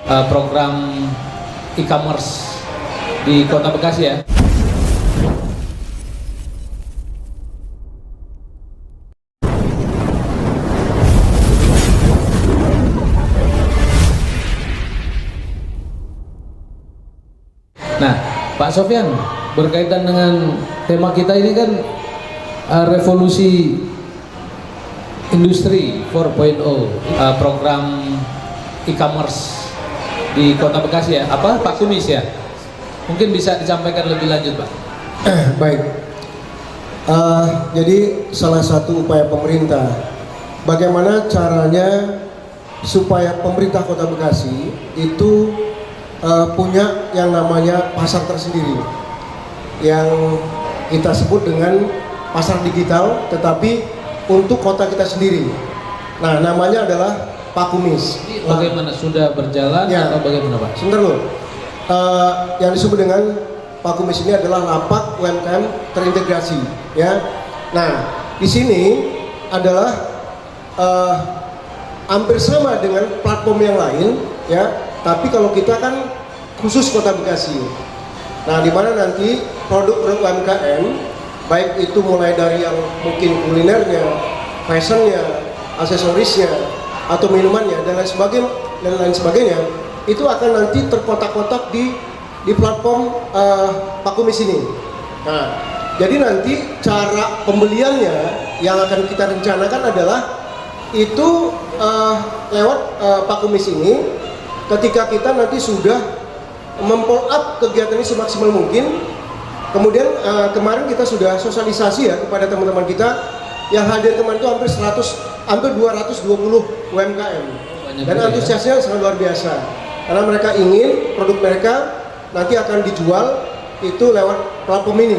program e-commerce di Kota Bekasi ya. Nah, Pak Sofyan, berkaitan dengan tema kita ini kan revolusi industri 4.0, program e-commerce di Kota Bekasi ya. Apa Pak Kumis ya? Mungkin bisa disampaikan lebih lanjut, Pak. Baik. Jadi salah satu upaya pemerintah, bagaimana caranya supaya pemerintah Kota Bekasi itu punya yang namanya pasar tersendiri, yang kita sebut dengan pasar digital, tetapi untuk kota kita sendiri. Nah, namanya adalah Pak Kumis. Bagaimana, sudah berjalan ya, atau bagaimana, Pak? Sebentar loh. Yang disebut dengan Pak Kumis ini adalah lapak UMKM terintegrasi, ya. Nah, di sini adalah hampir sama dengan platform yang lain, ya. Tapi kalau kita kan khusus Kota Bekasi. Nah, di mana nanti produk-produk UMKM, baik itu mulai dari yang mungkin kulinernya, fashionnya, aksesorisnya, atau minumannya dan lain sebagainya, itu akan nanti terkotak-kotak di platform Pak Kumis ini. Nah, jadi nanti cara pembeliannya yang akan kita rencanakan adalah itu lewat Pak Kumis ini. Ketika kita nanti sudah mem-follow up kegiatan ini semaksimal mungkin, kemudian kemarin kita sudah sosialisasi ya kepada teman-teman kita yang hadir kemarin itu hampir 220 UMKM, dan antusiasnya sangat luar biasa karena mereka ingin produk mereka nanti akan dijual itu lewat platform ini.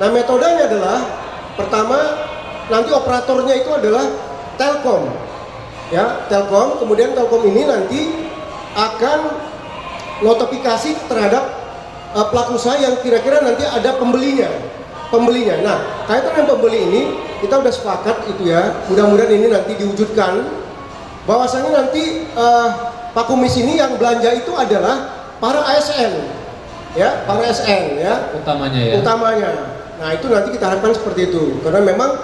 Nah, metodenya adalah pertama nanti operatornya itu adalah Telkom, ya, Telkom. Kemudian Telkom ini nanti akan notifikasi terhadap pelaku usaha yang kira-kira nanti ada pembelinya. Nah, kaitan dengan pembeli ini kita udah sepakat itu ya. Mudah-mudahan ini nanti diwujudkan bahwasanya nanti Pak Kumis ini yang belanja itu adalah para ASN, ya, para ASN ya. Utamanya. Nah, itu nanti kita harapkan seperti itu karena memang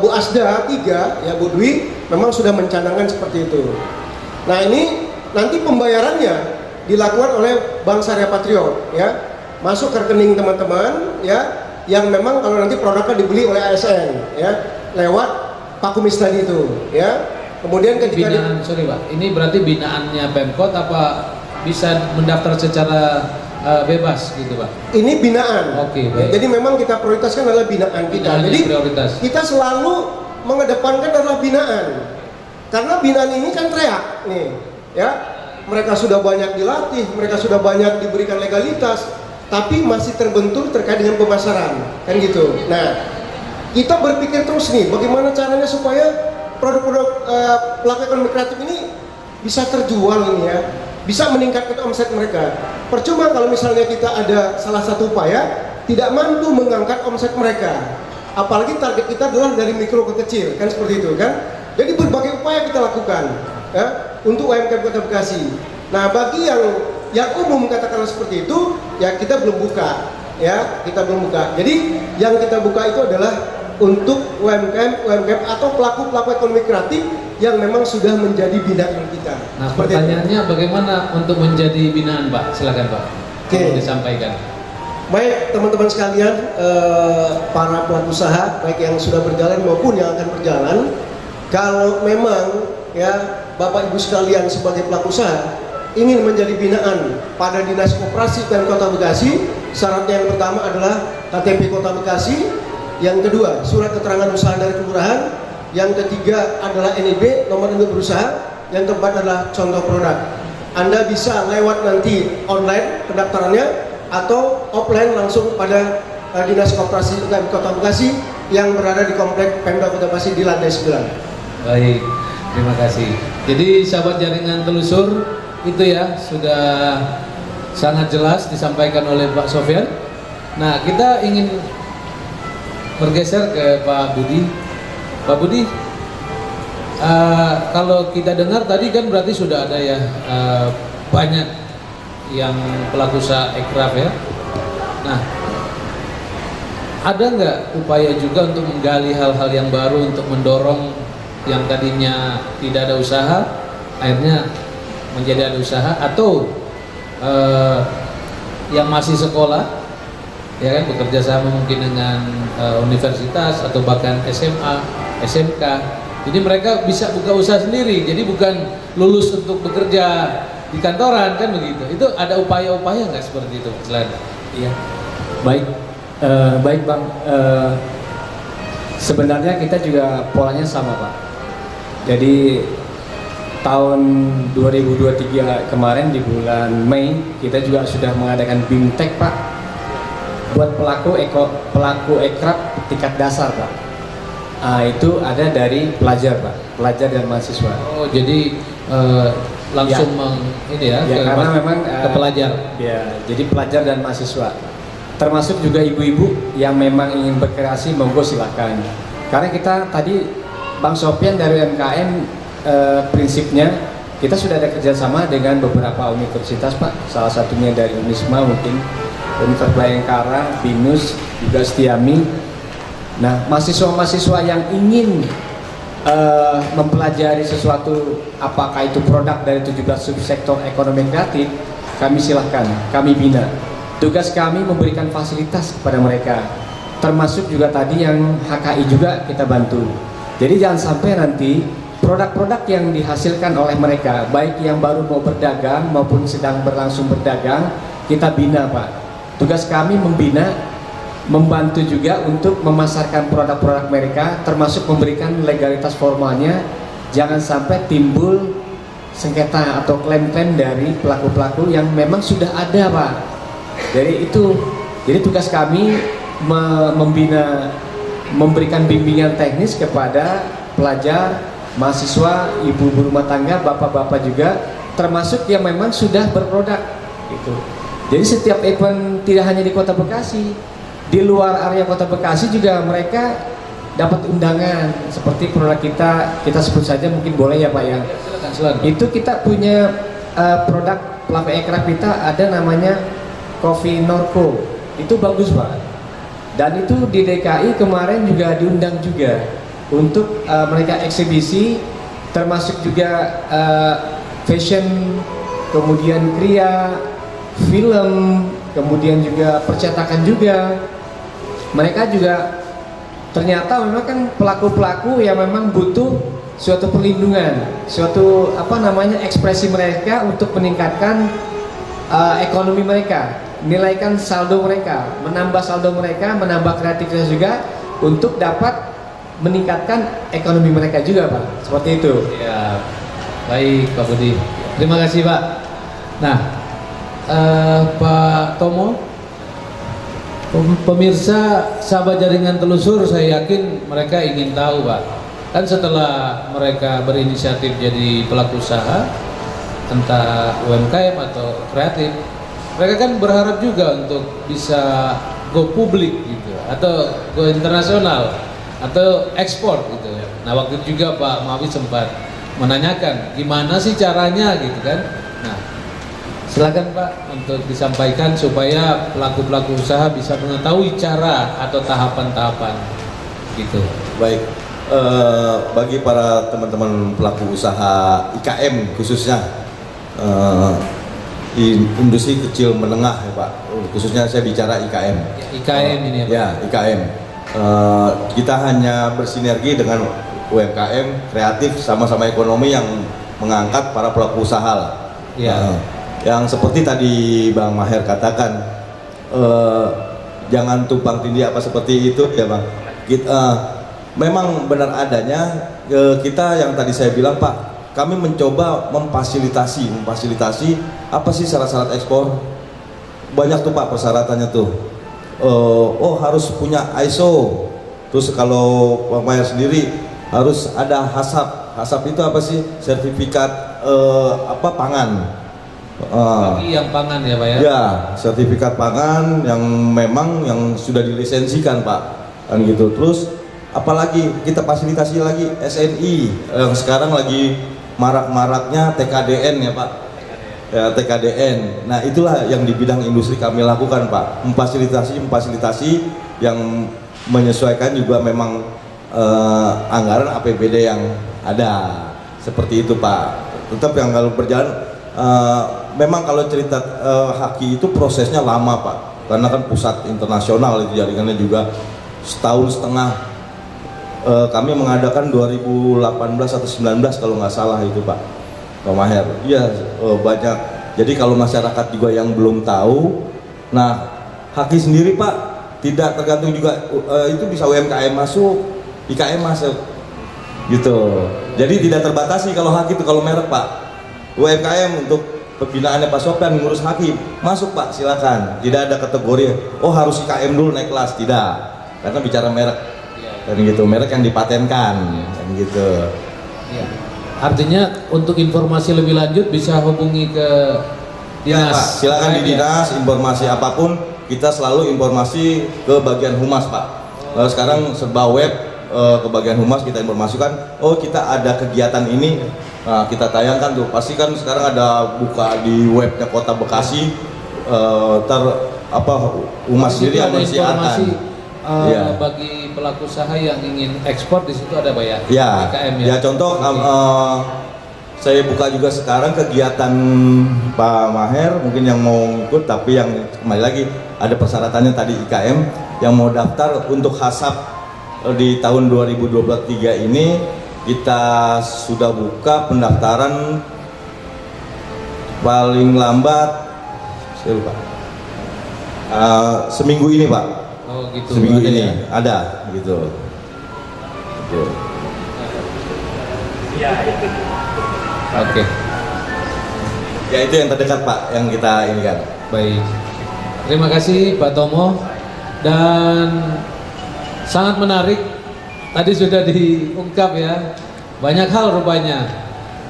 Bu Asda 3 ya, Bu Dwi memang sudah mencanangkan seperti itu. Nah, ini nanti pembayarannya dilakukan oleh Bank Syariah Patriot, ya, masuk ke rekening teman-teman, ya, yang memang kalau nanti produknya dibeli oleh ASN, ya, lewat Pak Kumis tadi itu, ya. Kemudian ketika Pak, ini berarti binaannya Pemkot apa bisa mendaftar secara bebas gitu, Pak? Ini binaan. Oke, baik. Jadi memang kita prioritaskan adalah binaan kita. Jadi prioritas. Kita selalu mengedepankan adalah binaan. Karena binaan ini kan teriak nih, ya. Mereka sudah banyak dilatih, mereka sudah banyak diberikan legalitas, tapi masih terbentur terkait dengan pemasaran, kan gitu. Nah, kita berpikir terus nih, bagaimana caranya supaya produk-produk pelaku ekonomi kreatif ini bisa terjual ini ya, bisa meningkatkan omset mereka. Percuma kalau misalnya kita ada salah satu upaya tidak mampu mengangkat omset mereka, apalagi target kita adalah dari mikro ke kecil, kan seperti itu kan. Jadi berbagai upaya kita lakukan ya untuk UMKM Kota Bekasi. Nah, bagi yang umum katakanlah seperti itu ya kita belum buka, ya, kita belum buka. Jadi yang kita buka itu adalah untuk UMKM atau pelaku ekonomi kreatif yang memang sudah menjadi binaan kita. Nah, pertanyaannya bagaimana untuk menjadi binaan, Pak? Silakan, Pak. Perlu disampaikan. Baik, teman-teman sekalian, para pelaku usaha baik yang sudah berjalan maupun yang akan berjalan, kalau memang ya Bapak Ibu sekalian sebagai pelaku usaha ingin menjadi binaan pada Dinas Koperasi dan Kota Bekasi, syaratnya yang pertama adalah KTP Kota Bekasi, yang kedua surat keterangan usaha dari kelurahan, yang ketiga adalah NIB, nomor induk berusaha, yang keempat adalah contoh produk. Anda bisa lewat nanti online pendaftarannya atau offline langsung pada Dinas Koperasi dan Kota Bekasi yang berada di Komplek Pemda Kota Bekasi di lantai 9. Baik, terima kasih. Jadi sahabat jaringan telusur, itu ya sudah sangat jelas disampaikan oleh Pak Sofyan. Nah, kita ingin bergeser ke Pak Budi. Pak Budi, kalau kita dengar tadi kan berarti sudah ada ya banyak yang pelaku usaha ekraf ya. Nah, ada nggak upaya juga untuk menggali hal-hal yang baru untuk mendorong yang tadinya tidak ada usaha, akhirnya menjadi ada usaha, atau yang masih sekolah, ya kan, bekerja sama mungkin dengan universitas atau bahkan SMA, SMK. Jadi mereka bisa buka usaha sendiri. Jadi bukan lulus untuk bekerja di kantoran kan begitu. Itu ada upaya-upaya nggak seperti itu, selain? Iya, baik, baik Bang. Sebenarnya kita juga polanya sama Pak. Jadi tahun 2023 kemarin di bulan Mei kita juga sudah mengadakan BIMTEK Pak, buat pelaku ekraf tingkat dasar Pak. Itu ada dari pelajar Pak, pelajar dan mahasiswa. Oh, jadi langsung ini ya, karena memang ke pelajar. Ya, jadi pelajar dan mahasiswa. Termasuk juga ibu-ibu yang memang ingin berkreasi, monggo silakan. Karena kita tadi Bang Sofyan dari UMKM, prinsipnya kita sudah ada kerjasama dengan beberapa universitas Pak. Salah satunya dari Unisma, mungkin Universitas Bayangkara, BINUS, juga Setiami. Nah, mahasiswa-mahasiswa yang ingin mempelajari sesuatu, apakah itu produk dari 17 subsektor ekonomi kreatif, kami silahkan, kami bina. Tugas kami memberikan fasilitas kepada mereka, termasuk juga tadi yang HKI juga kita bantu. Jadi jangan sampai nanti produk-produk yang dihasilkan oleh mereka, baik yang baru mau berdagang maupun sedang berlangsung berdagang, kita bina Pak. Tugas kami membina, membantu juga untuk memasarkan produk-produk mereka, termasuk memberikan legalitas formalnya. Jangan sampai timbul sengketa atau klaim-klaim dari pelaku-pelaku yang memang sudah ada Pak. Jadi tugas kami membina, memberikan bimbingan teknis kepada pelajar, mahasiswa, ibu-ibu rumah tangga, bapak-bapak juga, termasuk yang memang sudah berproduk gitu. Jadi setiap event tidak hanya di Kota Bekasi, di luar area Kota Bekasi juga mereka dapat undangan. Seperti produk kita sebut saja, mungkin boleh ya Pak ya. Silakan. Itu kita punya produk pelaku ekraf kita, ada namanya Coffee Norco. Itu bagus Pak. Dan itu di DKI kemarin juga diundang juga untuk mereka eksibisi, termasuk juga fashion, kemudian kriya, film, kemudian juga percetakan juga. Mereka juga ternyata memang kan pelaku-pelaku yang memang butuh suatu perlindungan, suatu ekspresi mereka untuk meningkatkan ekonomi mereka, nilaikan saldo mereka, menambah saldo mereka, menambah kreativitas juga untuk dapat meningkatkan ekonomi mereka juga Pak, seperti itu. Ya, baik Pak Budi. Terima kasih Pak. Nah, Pak Tomo, pemirsa sahabat jaringan telusur, saya yakin mereka ingin tahu Pak. Kan setelah mereka berinisiatif jadi pelaku usaha, entah UMKM atau kreatif, mereka kan berharap juga untuk bisa go publik gitu, atau go internasional, atau ekspor gitu. Nah, waktu itu juga Pak Mawi sempat menanyakan gimana sih caranya gitu kan. Nah, silakan Pak untuk disampaikan supaya pelaku-pelaku usaha bisa mengetahui cara atau tahapan-tahapan gitu. Baik, bagi para teman-teman pelaku usaha IKM khususnya di industri kecil menengah ya Pak, khususnya saya bicara IKM. IKM ini ya Pak? Ya, IKM. Kita hanya bersinergi dengan UMKM kreatif, sama-sama ekonomi yang mengangkat para pelaku usaha lah. Ya. Yang seperti tadi Bang Maher katakan, jangan tumpang tindih apa seperti itu ya Bang. Memang benar adanya, kita yang tadi saya bilang Pak, kami mencoba memfasilitasi apa sih syarat-syarat ekspor. Banyak tuh Pak persyaratannya tuh. Harus punya ISO. Terus kalau Bang Maher sendiri harus ada HACCP. HACCP itu apa sih? Sertifikat pangan. Bagi yang pangan ya Pak ya? Ya, sertifikat pangan yang memang yang sudah dilisensikan Pak, kan gitu. Terus apalagi kita fasilitasi lagi SNI yang sekarang lagi marak-maraknya TKDN ya Pak. ya, TKDN. Nah itulah yang di bidang industri kami lakukan Pak, memfasilitasi yang menyesuaikan juga memang anggaran APBD yang ada, seperti itu Pak. Tetap yang kalau berjalan memang kalau cerita haki itu prosesnya lama Pak, karena kan pusat internasional itu jaringannya juga setahun setengah. Kami mengadakan 2018 atau 19 kalau nggak salah itu Pak Maher. Iya banyak. Jadi kalau masyarakat juga yang belum tahu, nah haki sendiri Pak tidak tergantung juga itu bisa UMKM masuk, IKM masuk, gitu. Jadi tidak terbatasi kalau haki itu, kalau merek Pak. UMKM untuk pembinaannya Pak Sofyan ngurus haki masuk Pak, silakan. Tidak ada kategori oh harus IKM dulu naik kelas, tidak. Karena bicara merek dan gitu, merek yang dipatenkan dan gitu. Ya. Artinya untuk informasi lebih lanjut bisa hubungi ke dinas. Ya, Pak, silakan di dinas, informasi apapun kita selalu informasi ke bagian humas Pak. Sekarang serba web, ke bagian humas kita informasikan, oh kita ada kegiatan ini, nah, kita tayangkan tuh. Pasti kan sekarang ada buka di webnya Kota Bekasi, humas sendiri yang mensiarkan. Ya. Bagi pelaku usaha yang ingin ekspor di situ ada Pak ya? Ya, IKM, ya contoh saya buka juga sekarang kegiatan Pak Maher, mungkin yang mau ikut, tapi yang kembali lagi ada persyaratannya tadi IKM yang mau daftar untuk hasap di tahun 2023 ini kita sudah buka pendaftaran paling lambat saya lupa seminggu ini Pak. Oh gitu. Seminggu ini ya? ada gitu. Oke. Ya itu yang terdekat Pak yang kita ini kan. Baik. Terima kasih Pak Tomo, dan sangat menarik. Tadi sudah diungkap ya, banyak hal rupanya.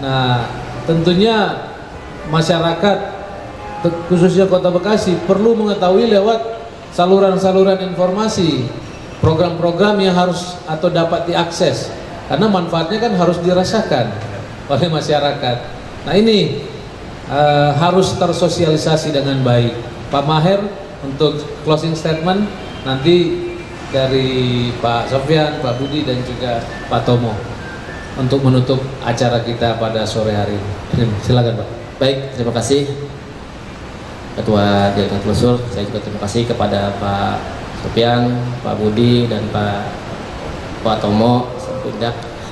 Nah, tentunya masyarakat khususnya Kota Bekasi perlu mengetahui lewat saluran-saluran informasi, program-program yang harus atau dapat diakses, karena manfaatnya kan harus dirasakan oleh masyarakat. Nah ini harus tersosialisasi dengan baik. Pak Maher untuk closing statement nanti dari Pak Sofyan, Pak Budi dan juga Pak Tomo untuk menutup acara kita pada sore hari ini. Silakan Pak. Baik, terima kasih Ketua Jaringan Telusur. Saya juga terima kasih kepada Pak Sofyan, Pak Budi dan Pak Tomo.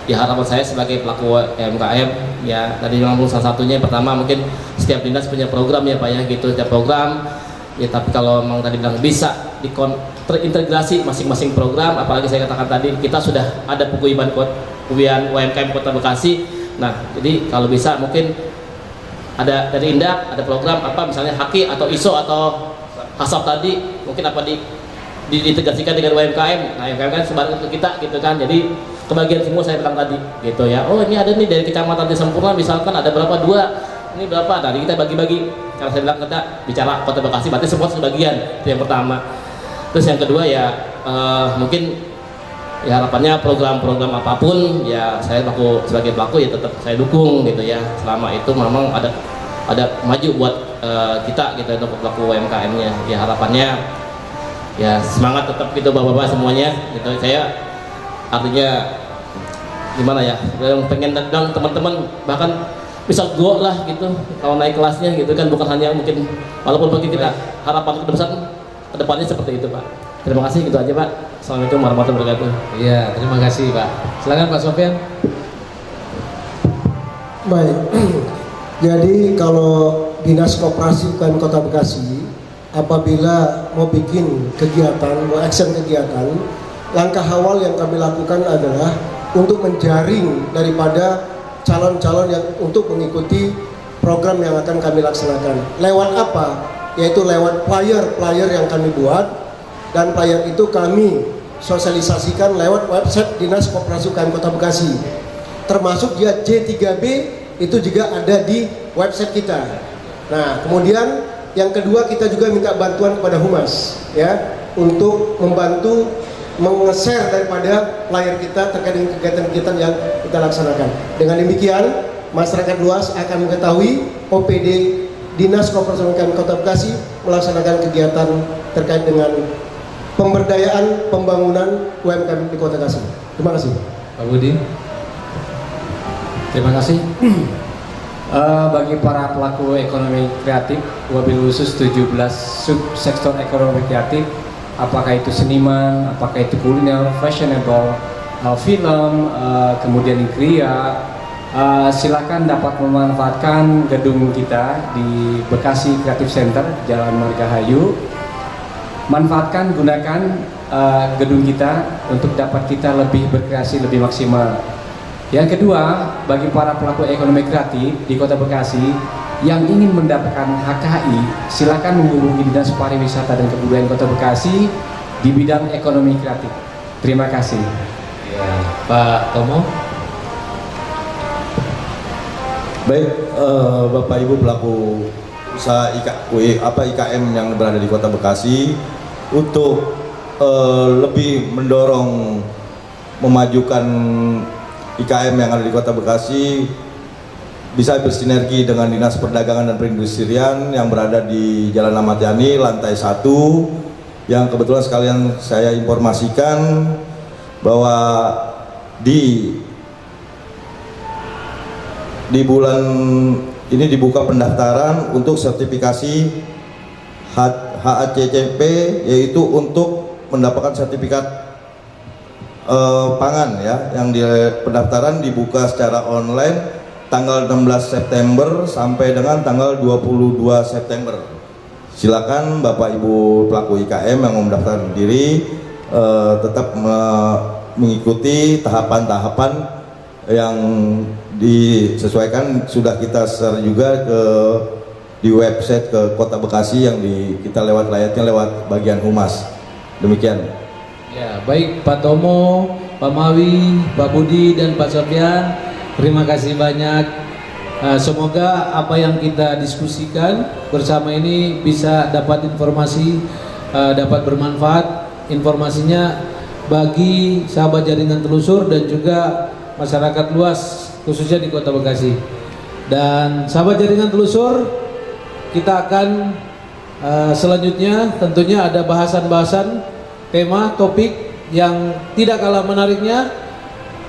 Di harapan saya sebagai pelaku UMKM ya, tadi memang salah satunya yang pertama mungkin setiap dinas punya program ya Pak ya, gitu, setiap program ya, tapi kalau memang tadi bilang bisa terintegrasi masing-masing program, apalagi saya katakan tadi kita sudah ada paguyuban UMKM Kota Bekasi. Nah jadi kalau bisa mungkin ada dari Indak, ada program apa misalnya haki atau ISO atau hasap tadi, mungkin apa diintegrasikan dengan UMKM. Nah UMKM kan sebarang ke kita gitu kan, jadi kebagian semua saya bilang tadi gitu ya. Oh ini ada nih dari Kecamatan Desa Sempurna misalkan ada berapa, 2 ini berapa, tadi kita bagi-bagi. Karena saya bilang kita bicara Kota Bekasi berarti semua sebagian, itu yang pertama. Terus yang kedua ya mungkin ya harapannya program-program apapun ya saya sebagai pelaku ya tetap saya dukung gitu ya, selama itu memang ada maju buat kita gitu untuk pelaku UMKM-nya. Ya harapannya ya semangat tetap gitu bapak-bapak semuanya gitu. Saya artinya gimana ya, yang pengen datang teman-teman bahkan bisa go lah gitu kalau naik kelasnya gitu kan, bukan hanya mungkin walaupun bagi kita harapan kita besar kedepannya seperti itu Pak. Terima kasih, gitu aja Pak. Assalamualaikum warahmatullahi wabarakatuh. Iya, terima kasih Pak. Silakan Pak Sofyan. Baik. Jadi kalau Dinas Koperasi UKM Kota Bekasi apabila mau bikin kegiatan, mau action kegiatan, langkah awal yang kami lakukan adalah untuk menjaring daripada calon-calon yang untuk mengikuti program yang akan kami laksanakan. Lewat apa? Yaitu lewat flyer yang kami buat, dan flyer itu kami sosialisasikan lewat website Dinas Koperasi UKM Kota Bekasi. Termasuk dia J3B itu juga ada di website kita. Nah, kemudian yang kedua kita juga minta bantuan kepada humas ya untuk membantu meng-share daripada flyer kita terkait dengan kegiatan-kegiatan yang kita laksanakan. Dengan demikian masyarakat luas akan mengetahui OPD Dinas Koperasi UMKM Kota Bekasi melaksanakan kegiatan terkait dengan pemberdayaan pembangunan UMKM di Kota Bekasi. Terima kasih. Pak Budi. Terima kasih. Bagi para pelaku ekonomi kreatif, wabil khusus 17 subsektor ekonomi kreatif, apakah itu seniman, apakah itu kuliner, fashionable, film, kemudian kria, silakan dapat memanfaatkan gedung kita di Bekasi Creative Center, Jalan Margahayu. Manfaatkan, gunakan gedung kita untuk dapat kita lebih berkreasi, lebih maksimal. Yang kedua, bagi para pelaku ekonomi kreatif di Kota Bekasi yang ingin mendapatkan HKI, silakan menghubungi Dinas Pariwisata dan Kebudayaan Kota Bekasi di bidang ekonomi kreatif. Terima kasih. Ya, Pak Tomo. Baik, Bapak Ibu pelaku usaha IKM yang berada di Kota Bekasi, untuk lebih mendorong memajukan IKM yang ada di Kota Bekasi, bisa bersinergi dengan Dinas Perdagangan dan Perindustrian yang berada di Jalan Ahmad Yani lantai 1, yang kebetulan sekalian saya informasikan bahwa di bulan ini dibuka pendaftaran untuk sertifikasi HACCP, yaitu untuk mendapatkan sertifikat pangan ya, yang di pendaftaran dibuka secara online tanggal 16 September sampai dengan tanggal 22 September. Silakan Bapak Ibu pelaku IKM yang mau mendaftarkan diri tetap mengikuti tahapan-tahapan yang disesuaikan, sudah kita share juga di website ke Kota Bekasi yang kita lewat layarnya lewat bagian humas. Demikian. Ya, baik Pak Tomo, Pak Mawi, Pak Budi, dan Pak Sofyan, terima kasih banyak. Semoga apa yang kita diskusikan bersama ini bisa dapat informasi, dapat bermanfaat informasinya bagi sahabat jaringan telusur dan juga masyarakat luas khususnya di Kota Bekasi. Dan sahabat jaringan telusur, kita akan selanjutnya tentunya ada bahasan-bahasan tema, topik yang tidak kalah menariknya.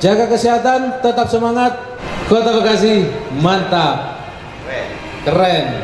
Jaga kesehatan, tetap semangat. Kota Bekasi, mantap, keren.